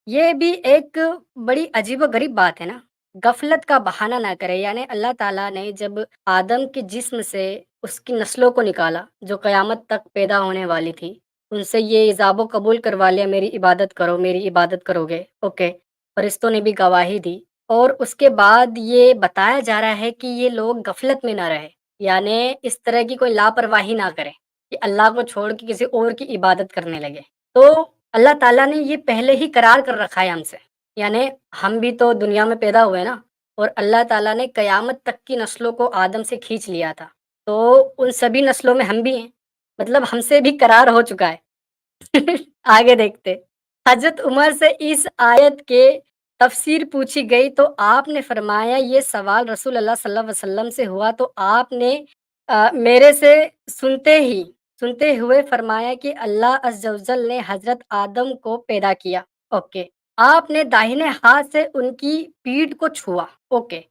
ये भी एक बड़ी अजीबो-गरीब बात है ना। गफ़लत का बहाना ना करें, यानी अल्लाह ताला ने जब आदम के जिस्म से उसकी नस्लों को निकाला, जो क़यामत तक पैदा होने वाली थी, उनसे ये इजाबो कबूल करवा लिया, मेरी इबादत करो, मेरी इबादत करोगे, ओके। फ़रिश्तों ने भी गवाही दी और उसके बाद ये बताया जा रहा है कि ये लोग गफ़लत में ना रहें, यानी इस तरह की कोई लापरवाही ना करें कि अल्लाह को छोड़ के किसी और की इबादत करने लगे। तो अल्लाह ताला ने ये पहले ही करार कर रखा है हमसे, यानी हम भी तो दुनिया में पैदा हुए ना, और अल्लाह ताला ने क़यामत तक की नस्लों को आदम से खींच लिया था। तो उन सभी नस्लों में हम भी हैं, मतलब हमसे भी करार हो चुका है। आगे देखते। हज़रत उमर से इस आयत के तफ़सीर पूछी गई तो आपने फ़रमाया ये सवाल रसूल अल्लाह सल्लल्लाहु अलैहि वसल्लम से हुआ तो आपने मेरे से सुनते हुए फ़रमाया कि अल्लाह अज़्ज़ व जल ने हज़रत आदम को पैदा किया, ओके। आपने दाहिने हाथ से उनकी पीठ को छुआ, ओके।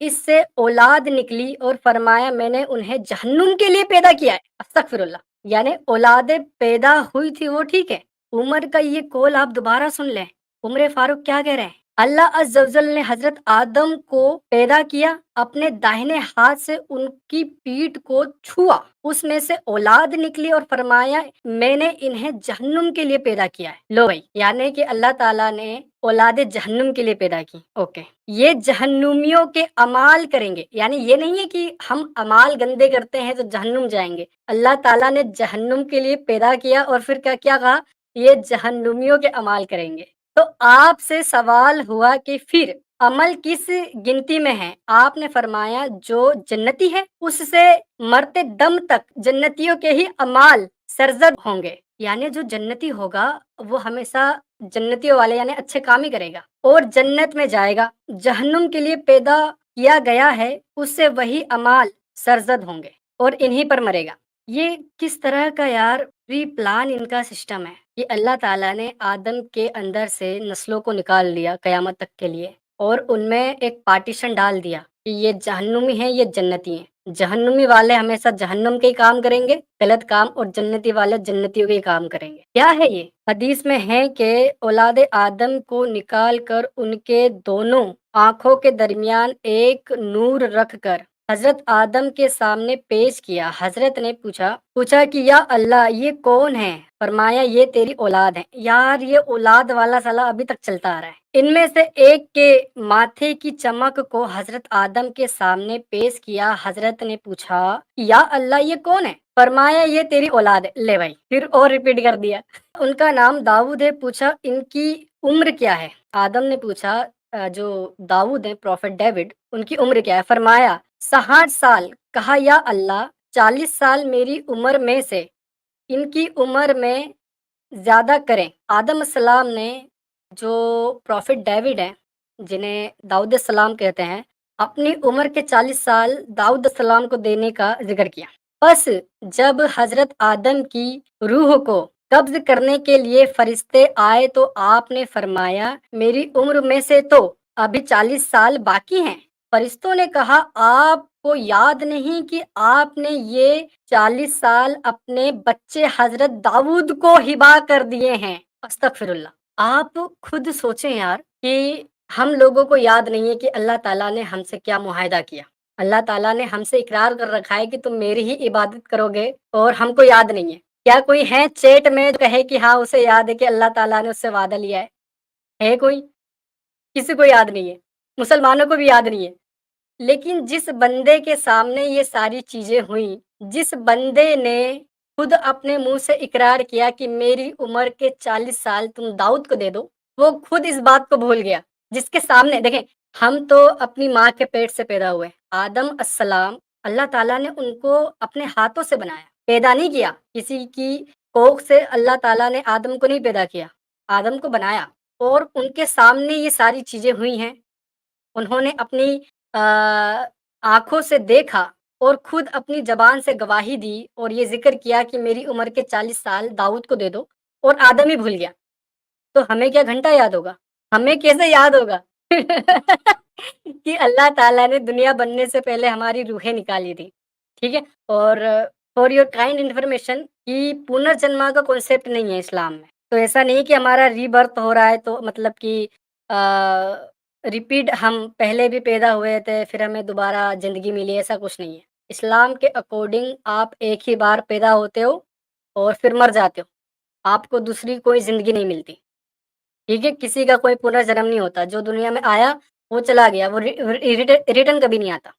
इससे औलाद निकली और फरमाया मैंने उन्हें जहन्नुम के लिए पैदा किया है। अस्तगफिरुल्लाह! यानी औलादें पैदा हुई थी वो ठीक है। उमर का ये कौल आप दोबारा सुन लें। उमर फारूक क्या कह रहे हैं? अल्लाह अज़्ज़ व जल ने हज़रत आदम को पैदा किया, अपने दाहिने हाथ से उनकी पीठ को छुआ, उसमें से औलाद निकली और फरमाया मैंने इन्हें जहन्नुम के लिए पैदा किया है। लो भई, यानी कि अल्लाह ताला ने औलादें जहन्नुम के लिए पैदा की, ओके। ये जहन्नुमियों के अमाल करेंगे, यानी ये नहीं है कि हम अमाल गंदे करते हैं तो जहन्नुम जाएँगे। अल्लाह ताला ने जहन्नुम के लिए पैदा किया और फिर क्या क्या कहा? ये जहन्नुमियों के अमाल करेंगे। तो आपसे सवाल हुआ कि फिर अमल किस गिनती में है? आपने फरमाया जो जन्नती है, उससे मरते दम तक जन्नतियों के ही अमाल सरज़द होंगे। यानी जो जन्नती होगा, वो हमेशा जन्नतियों वाले यानी अच्छे काम ही करेगा और जन्नत में जाएगा। जहन्नुम के लिए पैदा किया गया है, उससे वही अमाल सरज़द होंगे और इन्हीं पर मरेगा। ये किस तरह का यार प्री प्लान इनका सिस्टम है कि अल्लाह ताला ने आदम के अंदर से नस्लों को निकाल लिया क़यामत तक के लिए और उनमें एक पार्टीशन डाल दिया कि ये जहन्नुमी हैं, ये जन्नती हैं। जहन्नुमी वाले हमेशा जहन्नुम के ही काम करेंगे, गलत काम, और जन्नती वाले जन्नतियों के ही काम करेंगे। क्या है ये? हदीस में है कि औलाद आदम को निकाल कर उनके दोनों आँखों के दरमियान एक नूर रख कर हज़रत आदम के सामने पेश किया। हज़रत ने पूछा पूछा कि या अल्लाह ये कौन है? फरमाया ये तेरी औलाद है। यार ये औलाद वाला साला अभी तक चलता आ रहा है। इनमें से एक के माथे की चमक को हज़रत आदम के सामने पेश किया। हज़रत ने पूछा या अल्लाह ये कौन है? फरमाया ये तेरी औलाद है। ले भाई, फिर और रिपीट कर दिया। उनका नाम दाऊद है। पूछा इनकी उम्र क्या है? आदम ने पूछा जो दाऊद हैं प्रॉफेट डेविड, उनकी उम्र क्या है? फरमाया 60 साल। कहा या अल्लाह 40 साल मेरी उम्र में से इनकी उम्र में ज़्यादा करें। आदम अस्सलाम ने, जो प्रॉफेट डेविड हैं, जिन्हें दाऊद अस्सलाम कहते हैं, अपनी उम्र के 40 साल दाऊद अस्सलाम को देने का ज़िक्र किया। बस जब हज़रत आदम की रूह को कब्ज़ करने के लिए फ़रिश्ते आए तो आपने फ़रमाया मेरी उम्र में से तो अभी 40 साल बाकी हैं। फ़रिश्तों ने कहा आपको याद नहीं कि आपने ये 40 साल अपने बच्चे हज़रत दाऊद को हिबा कर दिए हैं। अस्तगफिरुल्लाह! आप खुद सोचें यार कि हम लोगों को याद नहीं है कि अल्लाह ताला ने हमसे क्या मुआहिदा किया। अल्लाह ताला ने हमसे इकरार कर रखा है कि तुम मेरी ही इबादत करोगे और हमको याद नहीं है। क्या कोई है चैट में जो कहे कि हाँ, उसे याद है कि अल्लाह ताला ने उससे वादा लिया है? है कोई? किसी को याद नहीं है। मुसलमानों को भी याद नहीं है। लेकिन जिस बंदे के सामने ये सारी चीज़ें हुईं, जिस बंदे ने खुद अपने मुँह से इकरार किया कि मेरी उम्र के 40 साल तुम दाऊद को दे दो, वो खुद इस बात को भूल गया। जिसके सामने देखें, हम तो अपनी माँ के पेट से पैदा हुए। आदम अस्सलाम, अल्लाह ताला ने उनको अपने हाथों से बनाया, पैदा नहीं किया। किसी की कोख से अल्लाह ताला ने आदम को नहीं पैदा किया, आदम को बनाया और उनके सामने ये सारी चीज़ें हुई हैं। उन्होंने अपनी अ, आँखों से देखा और खुद अपनी ज़बान से गवाही दी और ये ज़िक्र किया कि मेरी उम्र के 40 साल दाऊद को दे दो, और आदम ही भूल गया। तो हमें क्या घंटा याद होगा? हमें कैसे याद होगा? कि अल्लाह ताला ने दुनिया बनने से पहले हमारी रूहें निकाली थी, ठीक है? और फॉर योर काइंड इन्फॉर्मेशन कि पुनर्जन्म का कॉन्सेप्ट नहीं है इस्लाम में। तो ऐसा नहीं कि हमारा रीबर्थ हो रहा है तो मतलब कि अ, रिपीट हम पहले भी पैदा हुए थे, फिर हमें दोबारा ज़िंदगी मिली, ऐसा कुछ नहीं है। इस्लाम के अकॉर्डिंग आप एक ही बार पैदा होते हो और फिर मर जाते हो। आपको दूसरी कोई ज़िंदगी नहीं मिलती, ठीक है? किसी का कोई पुनर्जन्म नहीं होता, जो दुनिया में आया, वो चला गया, वो रिटर्न कभी नहीं आता,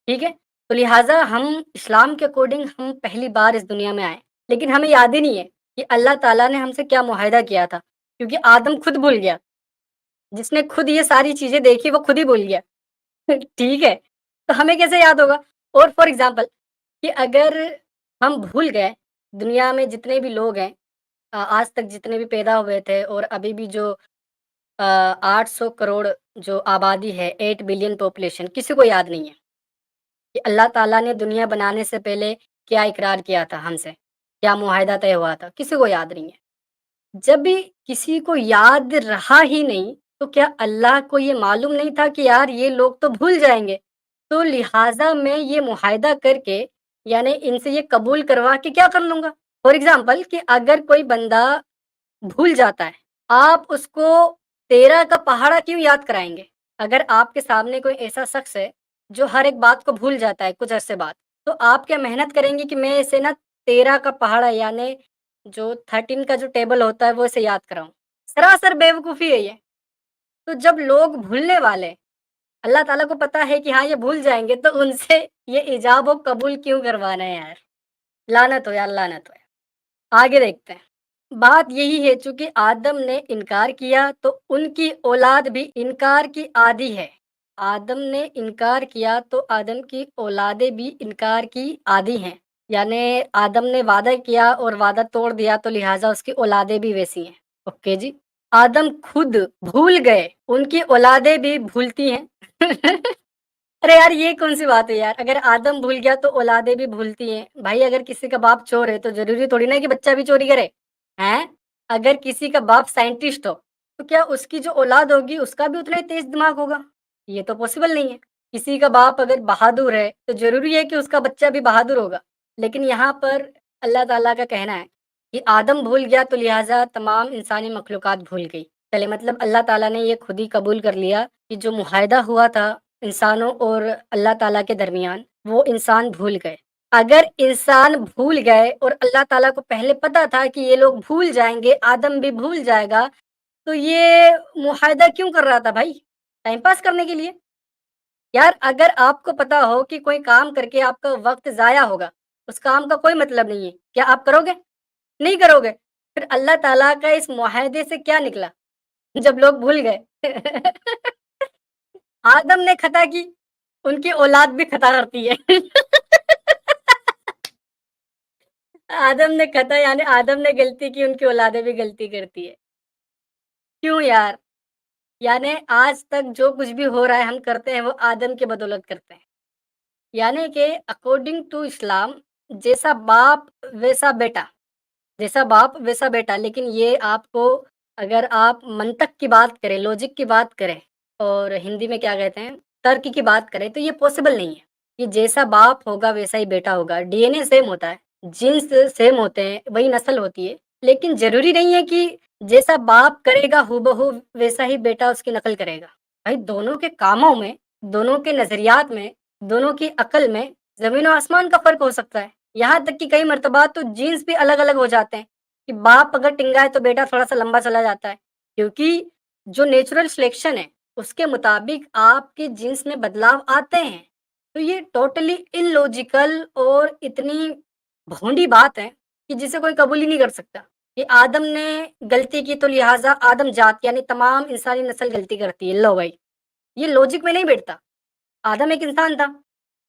ठीक है? तो लिहाज़ा हम इस्लाम के अकॉर्डिंग हम पहली बार इस दुनिया में आए, लेकिन हमें याद ही नहीं है कि अल्लाह ताला ने हमसे क्या मुआहिदा किया था, क्योंकि आदम खुद भूल गया। जिसने खुद ये सारी चीज़ें देखी, वो खुद ही भूल गया, ठीक है? तो हमें कैसे याद होगा? और फॉर एग्ज़ाम्पल कि अगर हम भूल गए, दुनिया में जितने भी लोग हैं आज तक जितने भी पैदा हुए थे और अभी भी जो 800 करोड़ जो आबादी है, 8 बिलियन पॉपुलेशन, किसी को याद नहीं है कि अल्लाह ताला ने दुनिया बनाने से पहले क्या इकरार किया था हमसे, क्या मुआहिदा तय हुआ था, किसी को याद नहीं है। जब भी किसी को याद रहा ही नहीं, तो क्या अल्लाह को ये मालूम नहीं था कि यार ये लोग तो भूल जाएँगे, तो लिहाज़ा मैं ये मुआहिदा करके यानी इनसे ये कबूल करवा के क्या कर लूँगा? फॉर एग्ज़ाम्पल कि अगर कोई बंदा भूल जाता है, आप उसको 13 का पहाड़ा क्यों याद कराएँगे? अगर आपके सामने कोई ऐसा शख्स है, जो हर एक बात को भूल जाता है कुछ अरसे बाद, तो आप क्या मेहनत करेंगे कि मैं इसे ना 13 का पहाड़ा यानी जो 13 का जो टेबल होता है, वो इसे याद कराऊँ? सरासर बेवकूफ़ी है ये। तो जब लोग भूलने वाले, अल्लाह ताला को पता है कि हाँ, ये भूल जाएँगे, तो उनसे ये इजाब व कबूल क्यों करवाना है यार? लानत हो यार, लानत हो यार। आगे देखते हैं। बात यही है चूँकि आदम ने इनकार किया तो उनकी औलाद भी इनकार की आदी है। आदम ने इनकार किया तो आदम की औलादें भी इनकार की आदी हैं। यानी आदम ने वादा किया और वादा तोड़ दिया तो लिहाज़ा उसकी औलादें भी वैसी हैं। ओके जी। आदम खुद भूल गए, उनकी औलादें भी भूलती हैं। अरे यार ये कौन-सी बात है यार? अगर आदम भूल गया तो औलादें भी भूलती हैं। भाई अगर किसी का बाप चोर है तो ज़रूरी थोड़ी ना है कि बच्चा भी चोरी करे, हैं? अगर किसी का बाप साइंटिस्ट हो, तो क्या उसकी जो औलाद होगी उसका भी उतना ही तेज़ दिमाग होगा? ये तो पॉसिबल नहीं है। किसी का बाप अगर बहादुर है, तो ज़रूरी है कि उसका बच्चा भी बहादुर होगा। लेकिन यहाँ पर अल्लाह ताला का कहना है कि आदम भूल गया तो लिहाज़ा तमाम इंसानी मखलूक़ात भूल गई। चले मतलब अल्लाह ताला ने ये खुद ही कबूल कर लिया कि जो मुआहिदा हुआ था इंसानों और अल्लाह ताला के दरमियान, वो इंसान भूल गए। अगर इंसान भूल गए और अल्लाह ताला को पहले पता था कि ये लोग भूल जाएँगे, आदम भी भूल जाएगा, तो ये मुआहिदा क्यों कर रहा था भाई? टाइम पास करने के लिए। यार अगर आपको पता हो कि कोई काम करके आपका वक़्त ज़ाया होगा, उस काम का कोई मतलब नहीं है, क्या आप करोगे? नहीं करोगे। फिर अल्लाह ताला का इस मुआहिदे से क्या निकला? जब लोग भूल गए। आदम ने खता की, उनकी औलाद भी खता करती है। आदम ने खता यानी आदम ने गलती की, उनकी औलादें भी गलती करती है। क्यों यार? यानी आज तक जो कुछ भी हो रहा है हम करते हैं वो आदम की बदौलत करते हैं। यानी कि अकॉर्डिंग टू इस्लाम जैसा बाप वैसा बेटा, जैसा बाप वैसा बेटा। लेकिन ये आपको अगर आप मंतक की बात करें, लॉजिक की बात करें और हिंदी में क्या कहते हैं, तर्क की बात करें तो ये पॉसिबल नहीं है कि जैसा बाप होगा वैसा ही बेटा होगा। डीएनए सेम होता है, जीन्स सेम होते हैं, वही नस्ल होती है। लेकिन ज़रूरी नहीं है कि जैसा बाप करेगा हूबहू वैसा ही बेटा उसकी नकल करेगा। भाई दोनों के कामों में, दोनों के नज़रियात में, दोनों की अक्ल में ज़मीन और आसमान का फ़र्क हो सकता है। यहाँ तक कि कई मर्तबा तो जीन्स भी अलग-अलग हो जाते हैं, कि बाप अगर टिंगा है तो बेटा थोड़ा-सा लंबा चला जाता है। क्योंकि जो नेचुरल सिलेक्शन है, उसके मुताबिक आपके जीन्स में बदलाव आते हैं। तो ये टोटली इलॉजिकल और इतनी भोंडी बात है, कि जिसे कोई कबूल ही नहीं कर सकता, कि आदम ने गलती की तो लिहाज़ा आदम जात यानी तमाम इंसानी नस्ल गलती करती है। लो भाई, ये लॉजिक में नहीं बैठता। आदम एक इंसान था।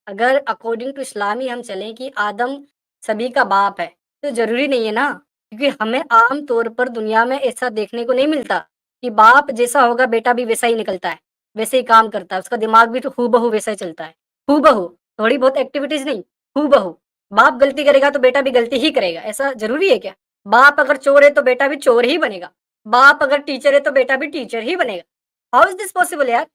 अगर अकॉर्डिंग टू इस्लामी हम चलें कि आदम सभी का बाप है, तो ज़रूरी नहीं है ना, क्योंकि हमें आम तौर पर दुनिया में ऐसा देखने को नहीं मिलता कि बाप जैसा होगा बेटा भी वैसा ही निकलता है, वैसे ही काम करता है, उसका दिमाग भी तो हूबहू वैसा ही चलता है। हूबहू, थोड़ी बहुत एक्टिविटीज़ नहीं, हूबहू। बाप गलती करेगा तो बेटा भी गलती ही करेगा, ऐसा ज़रूरी है क्या? बाप अगर चोर है तो बेटा भी चोर ही बनेगा, बाप अगर टीचर है तो बेटा भी टीचर ही बनेगा। हाउ इज़ दिस पॉसिबल यार?